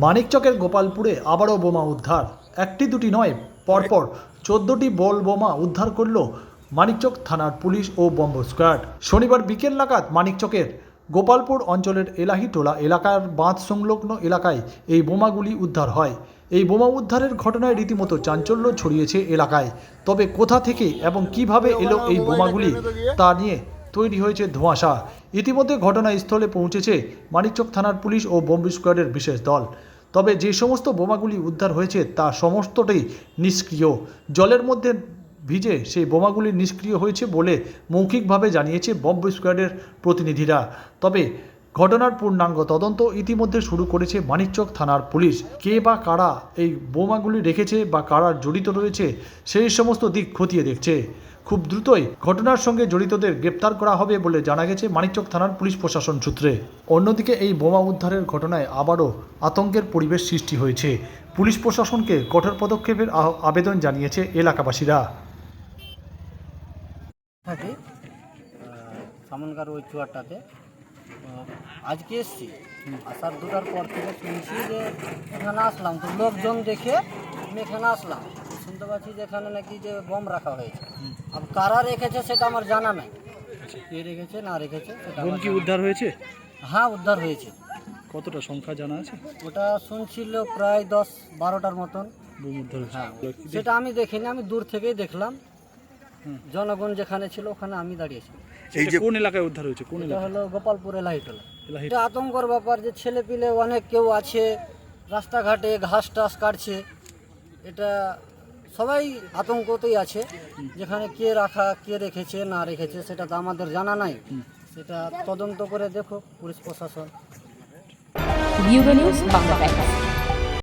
মানিকচকের গোপালপুরে আবারও বোমা উদ্ধার। একটি দুটি নয়, পরপর 14টি বল বোমা উদ্ধার করল মানিকচক থানার পুলিশ ও বম্ব স্কোয়াড। শনিবার বিকেল নাগাদ মানিকচকের গোপালপুর অঞ্চলের এলাহিটোলা এলাকার বাঁধ সংলগ্ন এলাকায় এই বোমাগুলি উদ্ধার হয়। এই বোমা উদ্ধারের ঘটনায় রীতিমতো চাঞ্চল্য ছড়িয়েছে এলাকায়। তবে কোথা থেকে এবং কিভাবে এলো এই বোমাগুলি তা নিয়ে তৈরি হয়েছে ধোঁয়াশা। ইতিমধ্যে ঘটনাস্থলে পৌঁছেছে মানিকচক থানার পুলিশ ও বম্ব স্কোয়াডের বিশেষ দল। তবে যে সমস্ত বোমাগুলি উদ্ধার হয়েছে তা সমস্তটাই নিষ্ক্রিয়। জলের মধ্যে ভিজে সেই বোমাগুলি নিষ্ক্রিয় হয়েছে বলে মৌখিকভাবে জানিয়েছে বম্ব স্কোয়াডের প্রতিনিধিরা। তবে ঘটনার পূর্ণাঙ্গ তদন্ত ইতিমধ্যে শুরু করেছে মানিকচক থানার পুলিশ। কে বা কারা এই বোমাগুলি রেখেছে বা কারা জড়িত রয়েছে সেই সমস্ত দিক খতিয়ে দেখছে। খুব দ্রুতই ঘটনার সঙ্গে জড়িতদের গ্রেপ্তার করা হবে বলে জানা গেছে মানিকচক থানার পুলিশ প্রশাসন সূত্রে। অন্যদিকে এই বোমা উদ্ধারের ঘটনায় আবারও আতঙ্কের পরিবেশ সৃষ্টি হয়েছে। পুলিশ প্রশাসনকে কঠোর পদক্ষেপের আবেদন জানিয়েছে এলাকাবাসীরা। থাকি সামনকার ওই চুয়ারটাতে আজকে এসছি। আসার 2টার পর থেকে শুনছি যে এখানে আসলাম, তো লোকজন দেখে আমি এখানে আসলাম, শুনতে পাচ্ছি যে এখানে নাকি যে বম রাখা হয়েছে। আর কারা রেখেছে সেটা আমার জানা নাই, কে রেখেছে না রেখেছে সেটা। বোম কি উদ্ধার হয়েছে? হ্যাঁ, উদ্ধার হয়েছে। কতটা সংখ্যা জানা আছে? ওটা শুনছিল প্রায় 10-12টার মতন বোম উদ্ধার হয়েছে। হ্যাঁ, সেটা আমি দেখিনি, আমি দূর থেকেই দেখলাম। জনগণ যেখানে ছিল ওখানে আমি দাঁড়িয়েছি। এই যে কোন এলাকায় উদ্ধার হয়েছে? কোন এটা এলাকা? হলো গোপালপুর এলাহিটোলা। এটা আতঙ্কর ব্যাপার যে ছেলে পিলে অনেক কেউ আছে রাস্তাঘাটে ঘাস টাস কাটছে, এটা সবাই আতঙ্কতেই আছে। যেখানে কে রাখা, কে রেখেছে না রেখেছে সেটা তো আমাদের জানা নাই, সেটা তদন্ত করে দেখো পুলিশ প্রশাসন। Bureau news Bangla Times.